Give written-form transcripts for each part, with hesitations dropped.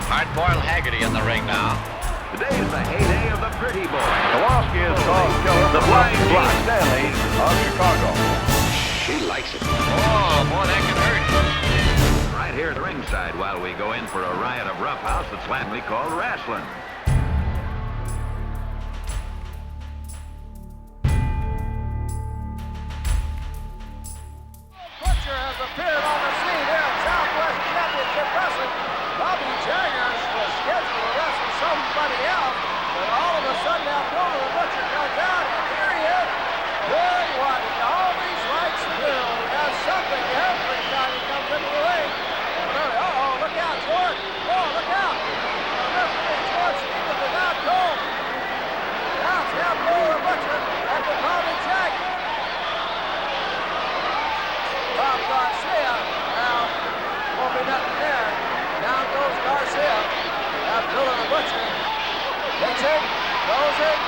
Hard-boiled Haggerty in the ring now. Today's the heyday of the pretty boy. Kowalski is called Killer, The Flying Black G. Stanley of Chicago. She likes it. Oh, boy, that can hurt. Right here at ringside while we go in for a riot of roughhouse that's flatly called wrestling. Butcher has appeared on the scene here at Southwest Championship Wrestling. Bobby Jaggers was scheduled to wrestle somebody else, but all of a sudden Abdullah the Butcher comes out, and here he is doing what he always likes to do. He has something every time he comes into the ring. Uh-oh, look out, George. Oh, look out. Referee George Stevens is out cold. Now it's Abdullah the Butcher and the Bobby Jaggers. Bob Garcia, now, won't be nothing there. Down goes Garcia. Abdullah the Butcher hits it, throws it,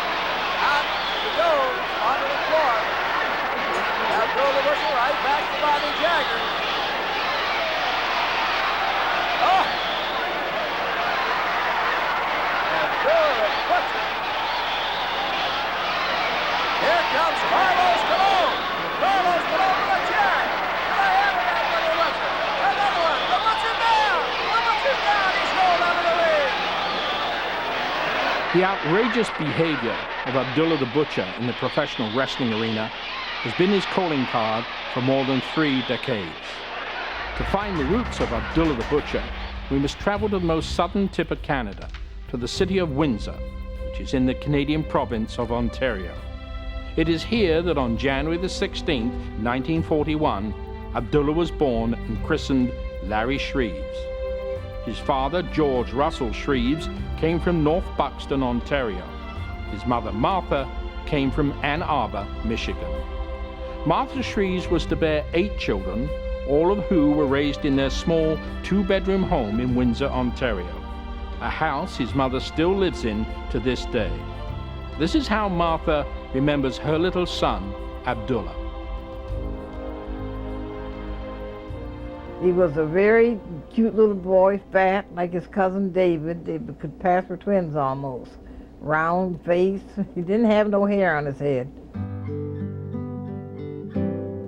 out he goes, onto the floor. Abdullah the Butcher right back to Bobby Jaggers. Oh! Abdullah the Butcher. Here comes Carlos Colon. Carlos Colon with a chair. The outrageous behavior of Abdullah the Butcher in the professional wrestling arena has been his calling card for more than 3 decades. To find the roots of Abdullah the Butcher, we must travel to the most southern tip of Canada, to the city of Windsor, which is in the Canadian province of Ontario. It is here that on January the 16th, 1941, Abdullah was born and christened Larry Shreves. His father, George Russell Shreves, came from North Buxton, Ontario. His mother, Martha, came from Ann Arbor, Michigan. Martha Shreves was to bear 8 children, all of who were raised in their small 2-bedroom home in Windsor, Ontario, a house his mother still lives in to this day. This is how Martha remembers her little son, Abdullah. He was a very cute little boy, fat, like his cousin David. They could pass for twins almost. Round face. He didn't have no hair on his head.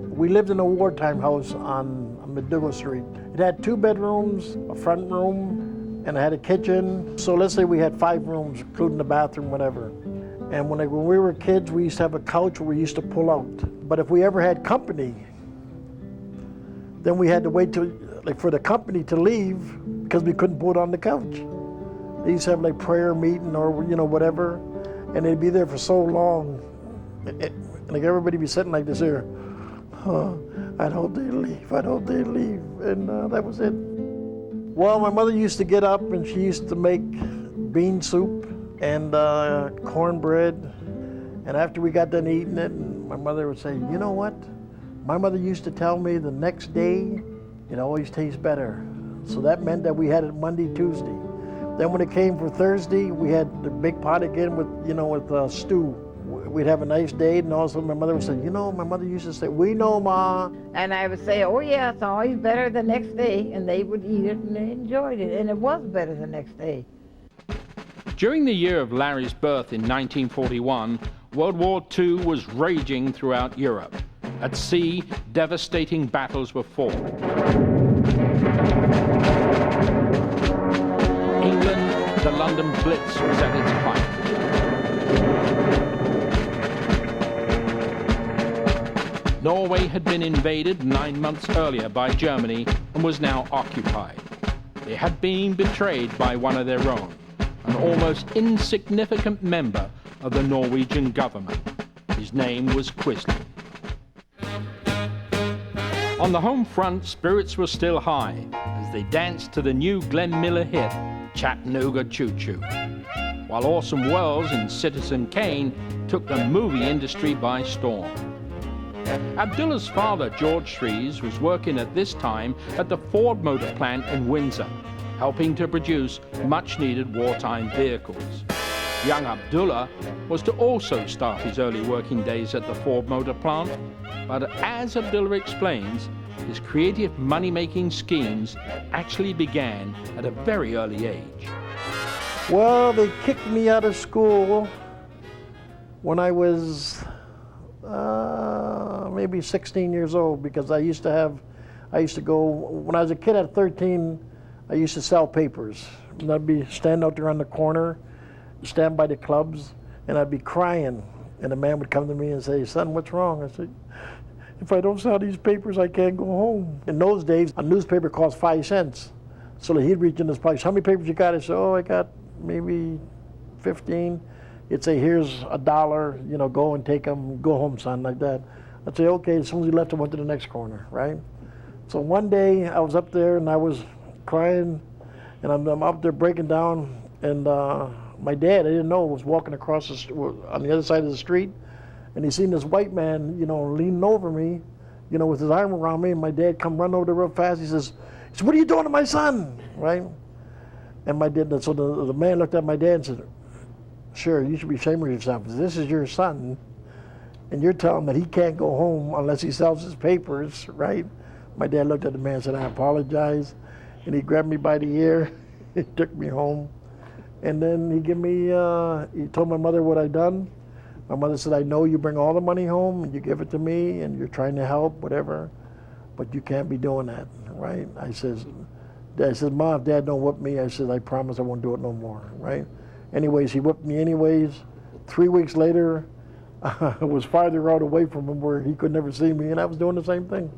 We lived in a wartime house on McDougall Street. It had 2 bedrooms, a front room, and it had a kitchen. So let's say we had 5 rooms, including the bathroom, whatever. And when we were kids, we used to have a couch where we used to pull out. But if we ever had company, then we had to wait till, for the company to leave because we couldn't put it on the couch. They used to have prayer meeting or whatever, and they'd be there for so long. Everybody be sitting like this here. Oh, I'd hope they leave. I'd hope they leave, and that was it. Well, my mother used to get up and she used to make bean soup and cornbread, and after we got done eating it, my mother would say, "You know what? My mother used to tell me the next day, it always tastes better." So that meant that we had it Monday, Tuesday. Then when it came for Thursday, we had the big pot again with stew. We'd have a nice day, and all of a sudden my mother would say, my mother used to say, "We know, Ma." And I would say, "Oh yeah, it's always better the next day," and they would eat it and they enjoyed it, and it was better the next day. During the year of Larry's birth in 1941, World War II was raging throughout Europe. At sea, devastating battles were fought. England, the London Blitz was at its height. Norway had been invaded 9 months earlier by Germany and was now occupied. They had been betrayed by one of their own, an almost insignificant member of the Norwegian government. His name was Quisling. On the home front, spirits were still high as they danced to the new Glenn Miller hit, Chattanooga Choo Choo, while Orson Welles and Citizen Kane took the movie industry by storm. Abdullah's father, George Shreves, was working at this time at the Ford Motor Plant in Windsor, helping to produce much-needed wartime vehicles. Young Abdullah was to also start his early working days at the Ford Motor Plant, but as Abdullah explains, his creative money-making schemes actually began at a very early age. Well, they kicked me out of school when I was maybe 16 years old, because I used to go, when I was a kid at 13, I used to sell papers. And I'd be standing out there on the corner, stand by the clubs, and I'd be crying. And a man would come to me and say, "Son, what's wrong?" I said, "If I don't sell these papers, I can't go home." In those days, a newspaper cost 5 cents. So he'd reach in his pocket, "How many papers you got?" I said, "Oh, I got maybe 15. He'd say, "Here's $1, you know, go and take them, go home, son," like that. I'd say, "Okay." As soon as he left, I went to the next corner, right? So one day I was up there and I was crying, and I'm up there breaking down, and my dad, I didn't know, was walking across on the other side of the street, and he seen this white man, you know, leaning over me, you know, with his arm around me, and my dad come running over there real fast. He says, "What are you doing to my son?" Right? And my dad, so the man looked at my dad and said, "Sure, you should be ashamed of yourself. This is your son, and you're telling him that he can't go home unless he sells his papers," right? My dad looked at the man and said, "I apologize," and he grabbed me by the ear, he took me home, and then he told my mother what I'd done. My mother said, "I know you bring all the money home and you give it to me and you're trying to help, whatever, but you can't be doing that," right? I says, "Mom, if Dad don't whip me," I said, "I promise I won't do it no more," right? Anyways, he whipped me anyways. 3 weeks later, I was farther out away from him where he could never see me, and I was doing the same thing.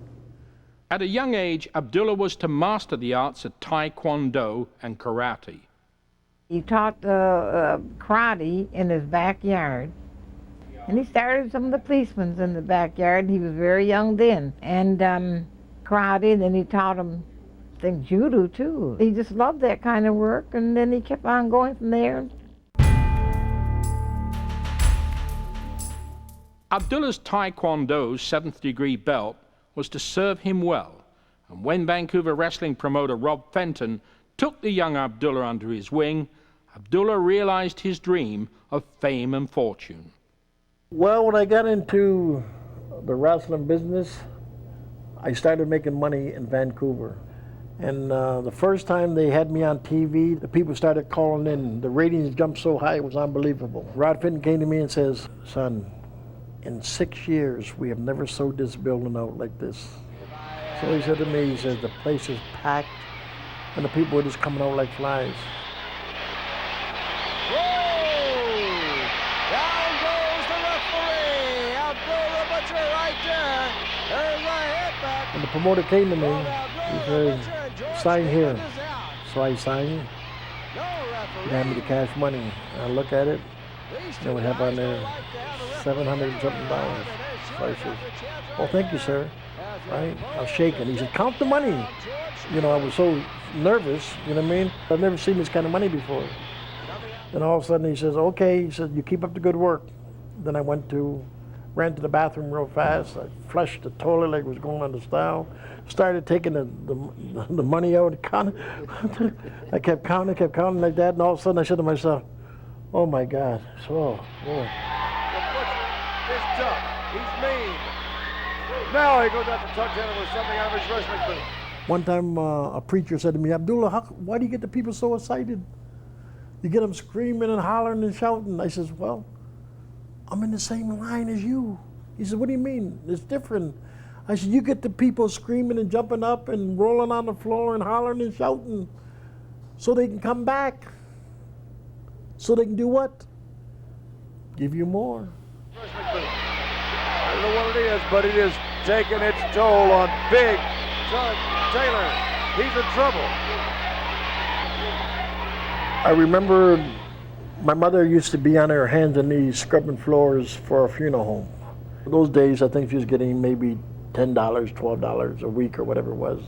At a young age, Abdullah was to master the arts of Taekwondo and karate. He taught karate in his backyard, and he started some of the policemen in the backyard. He was very young then, and karate, and then he taught him, I think, judo too. He just loved that kind of work, and then he kept on going from there. Abdullah's Taekwondo 7th degree belt was to serve him well, and when Vancouver wrestling promoter Rob Fenton took the young Abdullah under his wing, Abdullah realized his dream of fame and fortune. Well, when I got into the wrestling business, I started making money in Vancouver. And the first time they had me on TV, the people started calling in. The ratings jumped so high, it was unbelievable. Rod Fenton came to me and says, "Son, in 6 years, we have never sold this building out like this." So he said to me, he says, "The place is packed, and the people are just coming out like flies." Down goes the referee. Abdullah the Butcher right there. There's a hit back. And the promoter came to me, he said, "Sign here." So I signed, he handed me the cash money. I look at it, and we have on there $700 and something. So I said, "Oh, thank you, sir." Right? I was shaking. He said, "Count the money." You know, I was so nervous, you know what I mean? I've never seen this kind of money before. Then all of a sudden he says, "Okay," he said, "you keep up the good work." Then I ran to the bathroom real fast. I flushed the toilet like it was going on the style. Started taking the money out. I kept counting like that, and all of a sudden I said to myself, "Oh my God." So, boy. The Butcher is tough. He's mean. Now he goes out to tuck in with something out of his wrestling boot. One time a preacher said to me, "Abdullah, why do you get the people so excited? You get them screaming and hollering and shouting." I says, "Well, I'm in the same line as you." He said, "What do you mean? It's different." I said, "You get the people screaming and jumping up and rolling on the floor and hollering and shouting so they can come back. So they can do what? Give you more." I don't know what it is, but it is taking its toll on Big Tug Taylor. He's in trouble. I remember my mother used to be on her hands and knees scrubbing floors for a funeral home. Those days, I think she was getting maybe $10, $12 a week or whatever it was.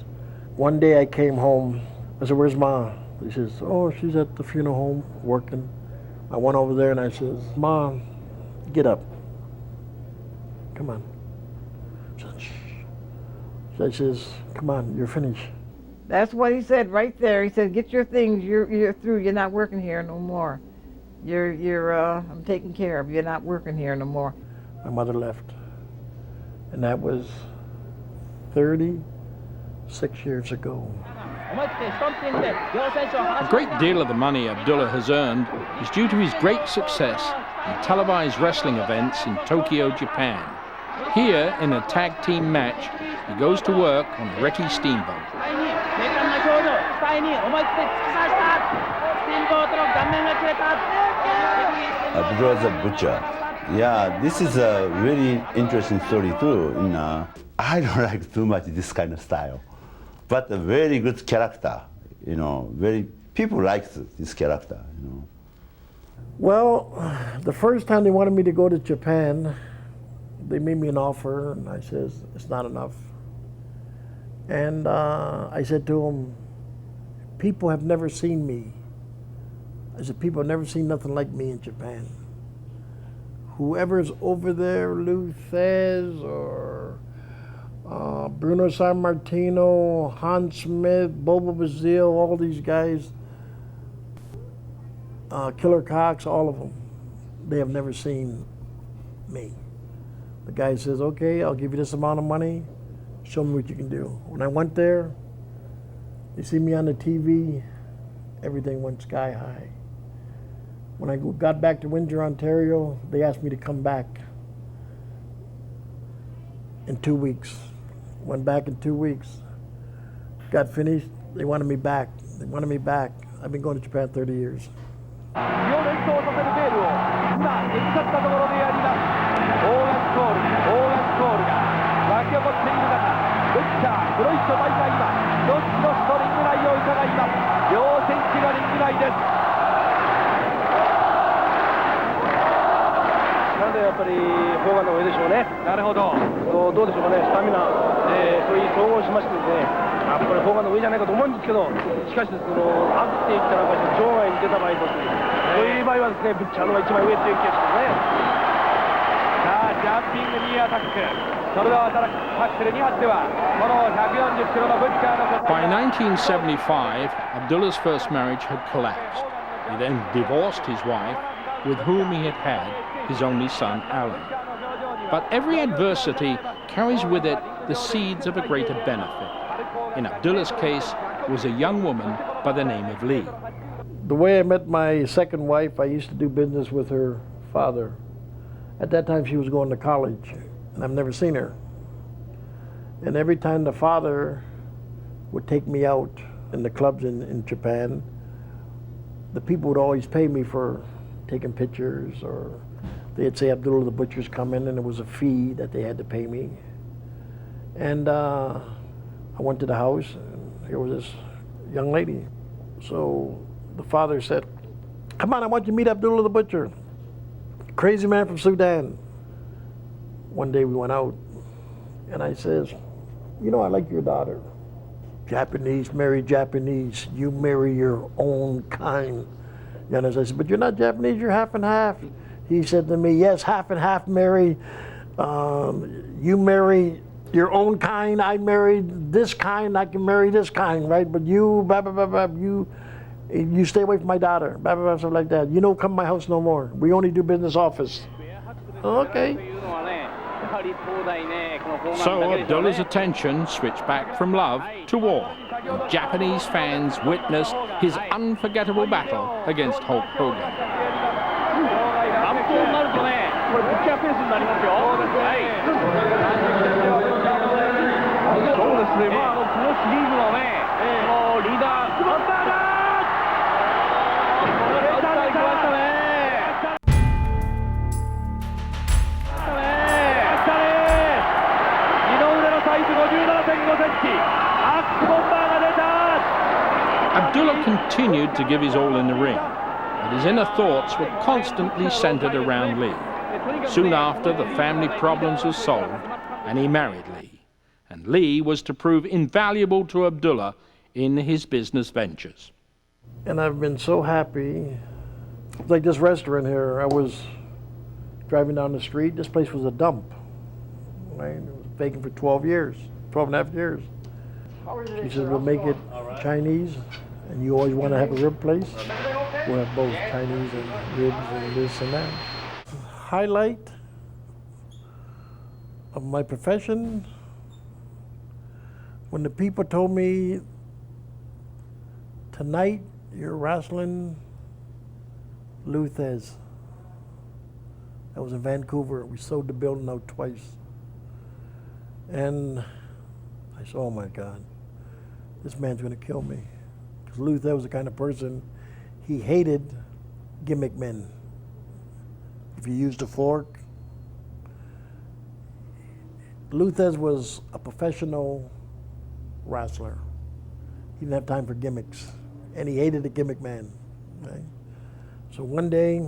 One day I came home. I said, "Where's Ma?" He says, "Oh, she's at the funeral home working." I went over there and I says, "Mom, get up. Come on." She said, "Shh." So I says, "Come on, you're finished." That's what he said right there. He said, "Get your things. You're through. You're not working here no more. I'm taken care of. You're not working here no more." My mother left. And that was 6 years ago. A great deal of the money Abdullah has earned is due to his great success in televised wrestling events in Tokyo, Japan. Here, in a tag team match, he goes to work on Reki Steamboat. Abdullah the Butcher. Yeah, this is a really interesting story too. I don't like too much this kind of style, but a very good character. People like this character. Well, the first time they wanted me to go to Japan, they made me an offer, and I says it's not enough. And I said to them, people have never seen me. I said, people have never seen nothing like me in Japan. Whoever's over there, Lou Thez or Bruno Sammartino, Hans Smith, Bobo Bazile, all these guys, Killer Cox, all of them, they have never seen me. The guy says, okay, I'll give you this amount of money, show me what you can do. When I went there, they see me on the TV, everything went sky high. When I got back to Windsor, Ontario, they asked me to come back in 2 weeks. Went back in 2 weeks. Got finished, they wanted me back. They wanted me back. I've been going to Japan 30 years.やっぱり砲丸の上でしょうね。なるほど。どうでしょうかね、スタミナ、そういう統合しましてですね、やっぱり砲丸の上じゃないかと思うんですけど、しかしそのアップっていったら場外に出た場合とする。そういう場合はですね、ブッチャーのが一番上っていう気がしますね。さあ、ジャンピングニーアタック。それではタックル2発では、この140キロのブッチャーの。By 1975, Abdullah's first marriage had collapsed. He then divorced his wife, with whom he had his only son, Alan. But every adversity carries with it the seeds of a greater benefit. In Abdullah's case, was a young woman by the name of Lee. The way I met my second wife, I used to do business with her father. At that time, she was going to college, and I've never seen her. And every time the father would take me out in the clubs in Japan, the people would always pay me for taking pictures, or they'd say Abdullah the Butcher's coming, and it was a fee that they had to pay me. And I went to the house, and here was this young lady. So the father said, come on, I want you to meet Abdullah the Butcher, crazy man from Sudan. One day we went out, and I says, I like your daughter. Japanese marry Japanese, you marry your own kind. I said, but you're not Japanese, you're half and half. He said to me, yes, half and half, Mary. You marry your own kind, I marry this kind, I can marry this kind, right? But you, blah, blah, blah, blah, you stay away from my daughter, blah, blah, blah, something like that. You don't come to my house no more. We only do business office. Okay. So Abdullah's attention switched back from love to war, and Japanese fans witnessed his unforgettable battle against Hulk Hogan. 57.5 センチ、アックボンバーが出た。 Abdullah continued to give his all in the ring, but his inner thoughts were constantly centered around Lee. Soon after, the family problems were solved, and he married Lee. And Lee was to prove invaluable to Abdullah in his business ventures. And I've been so happy. Like this restaurant here, I was driving down the street. This place was a dump. Right? It was vacant for 12 and a half years. She said, we'll make it Chinese, and you always want to have a rib place. We'll have both Chinese and ribs and this and that. Highlight of my profession, When the people told me, tonight you're wrestling Luthez. That was in Vancouver. We sold the building out twice. And I said, oh my God, this man's gonna kill me. Because Luthez was the kind of person, he hated gimmick men. If you used a fork, Luthez was a professional wrestler. He didn't have time for gimmicks, and he hated a gimmick man. Right? So one day,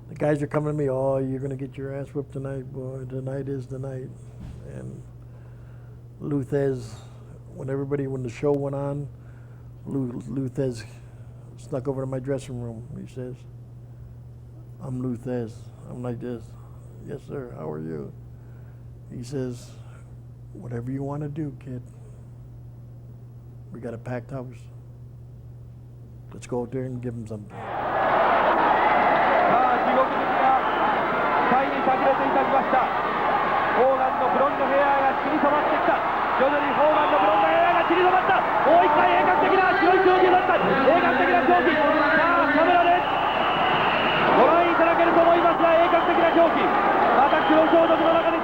the guys are coming to me, oh, you're gonna get your ass whipped tonight, boy, tonight is the night. And Luthez, when the show went on, Luthez snuck over to my dressing room. He says, I'm Luthez. I'm like this. Yes, sir, how are you? He says, whatever you want to do, kid. We got a packed house. Let's go out there and give him something.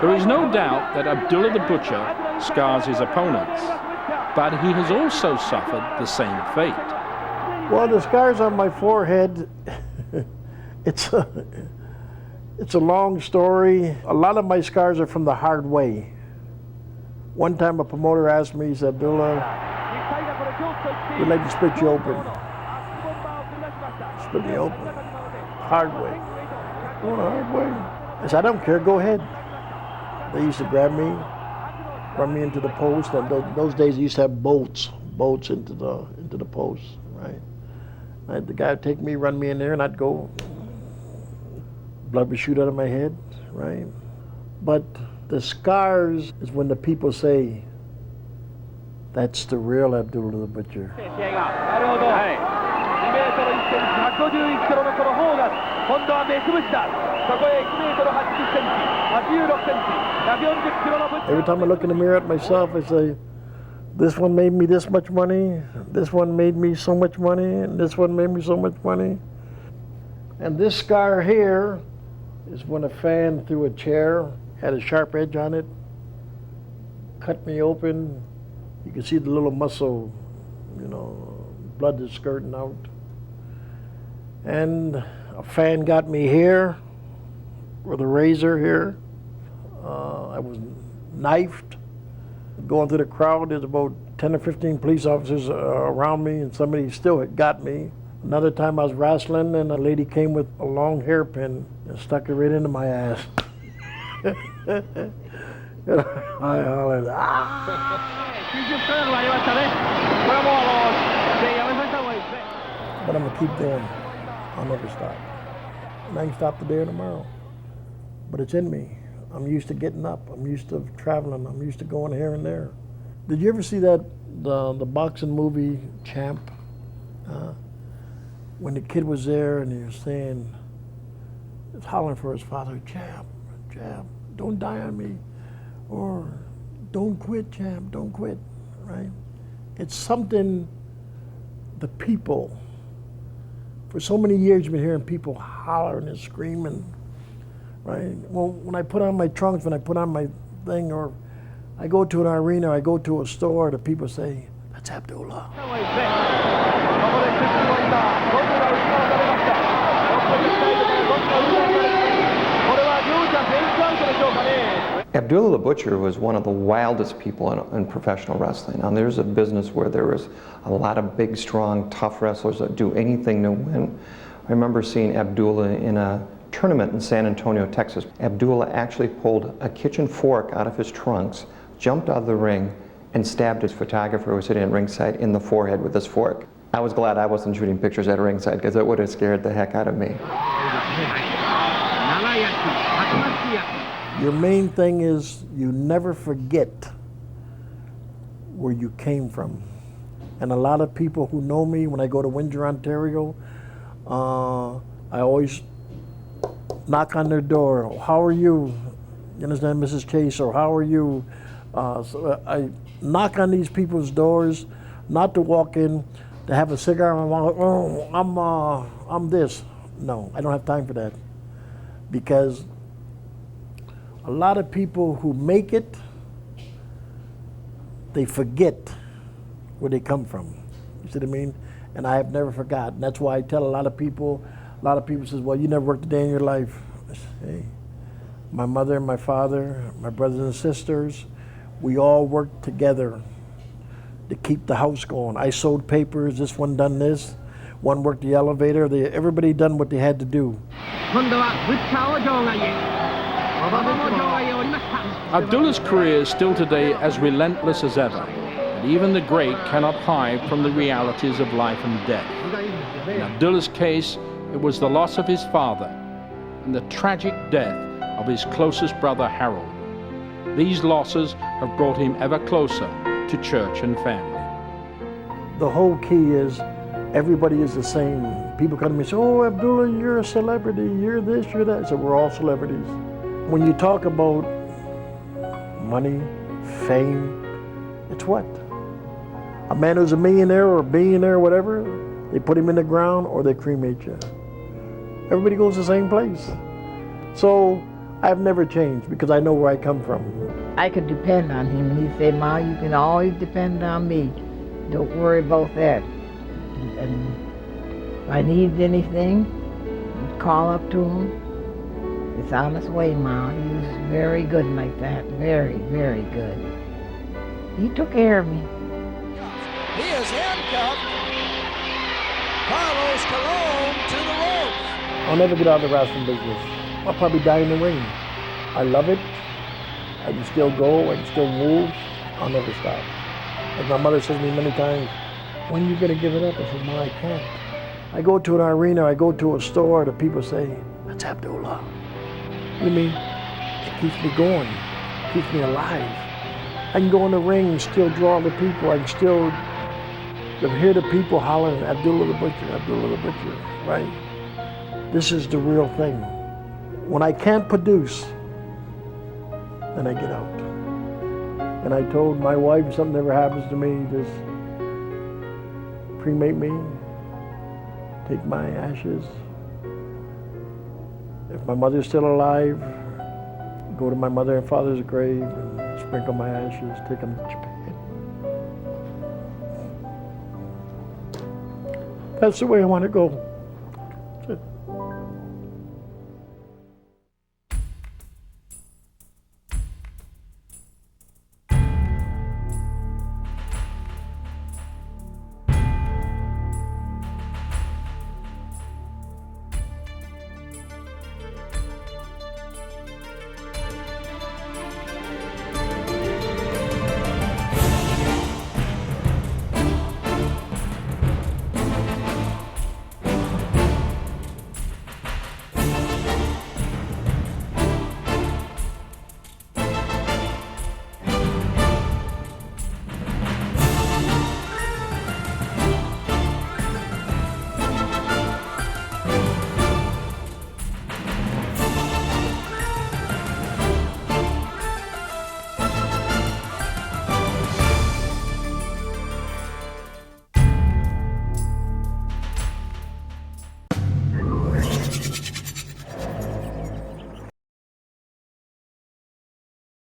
There is no doubt that Abdullah the Butcher scars his opponents, but he has also suffered the same fate. Well, the scars on my forehead, it's a long story. A lot of my scars are from the hard way. One time a promoter asked me, he said, Abdullah, we'd like to split you open. Split me open. Hard way. Going the hard way. I said, I don't care, go ahead. They used to grab me, run me into the post, and those days they used to have bolts into the post, right? The guy would take me, run me in there, and I'd go. Blood would shoot out of my head, right? But the scars is when the people say, that's the real Abdullah the Butcher. Every time I look in the mirror at myself, I say, this one made me this much money, this one made me so much money, and this one made me so much money. And this scar here is when a fan threw a chair, had a sharp edge on it, cut me open. You can see the little muscle, blood is skirting out. And a fan got me here, with a razor here. I was knifed. Going through the crowd, there's about 10 or 15 police officers around me, and somebody still had got me. Another time I was wrestling, and a lady came with a long hairpin and stuck it right into my ass. I hollered, ah! But I'm gonna keep going. I'll never stop. And I can stop today or tomorrow. But it's in me. I'm used to getting up. I'm used to traveling. I'm used to going here and there. Did you ever see the boxing movie Champ? When the kid was there and he was saying, he was hollering for his father, Champ, Champ, don't die on me. Or don't quit, Champ, don't quit, right? It's something the people, for so many years you've been hearing people hollering and screaming, right? Well, when I put on my trunks, when I put on my thing, or I go to an arena, I go to a store, the people say, that's Abdullah. Abdullah the Butcher was one of the wildest people in professional wrestling. Now, there's a business where there was a lot of big, strong, tough wrestlers that do anything to win. I remember seeing Abdullah in a tournament in San Antonio, Texas. Abdullah actually pulled a kitchen fork out of his trunks, jumped out of the ring, and stabbed his photographer who was sitting at ringside in the forehead with this fork. I was glad I wasn't shooting pictures at ringside because it would have scared the heck out of me. Your main thing is you never forget where you came from. And a lot of people who know me, when I go to Windsor, Ontario, I always knock on their door. How are you? You understand, Mrs. Chase? Or how are you? So knock on these people's doors, not to walk in, to have a cigar in my mouth, oh, I'm this. No, I don't have time for that. Because a lot of people who make it, they forget where they come from. You see what I mean? And I have never forgotten. That's why I tell a lot of people says, well, you never worked a day in your life. I say, hey, my mother and my father, my brothers and sisters, we all worked together to keep the house going. I sold papers, this one done this, one worked the elevator, everybody done what they had to do. Abdullah's career is still today as relentless as ever, and even the great cannot hide from the realities of life and death. In Abdullah's case, it was the loss of his father and the tragic death of his closest brother Harold. These losses have brought him ever closer to church and family. The whole key is everybody is the same. People come to me and say, oh, Abdullah, you're a celebrity, you're this, you're that. So we're all celebrities. When you talk about money, fame, it's what? A man who's a millionaire or a billionaire or whatever, they put him in the ground or they cremate you. Everybody goes to the same place. So I've never changed because I know where I come from. I could depend on him. And he said, Ma, you can always depend on me. Don't worry about that. And if I need anything, I'd call up to him. It's on its way, Ma. He was very good like that. Very, very good. He took care of me. He is handcuffed. Carlos Colon to the ropes. I'll never get out of the wrestling business. I'll probably die in the ring. I love it. I can still go, I can still move. I'll never stop. Like my mother says to me many times, when are you gonna give it up? I said, Ma, I can't. I go to an arena, I go to a store, the people say, that's Abdullah. What do you mean? It keeps me going, it keeps me alive. I can go in the ring and still draw the people. I can still hear the people hollering, Abdullah the Butcher, Abdullah the Butcher, right? This is the real thing. When I can't produce, then I get out. And I told my wife, if something ever happens to me, just cremate me, take my ashes. If my mother's still alive, go to my mother and father's grave and sprinkle my ashes, take them to Japan. That's the way I want to go.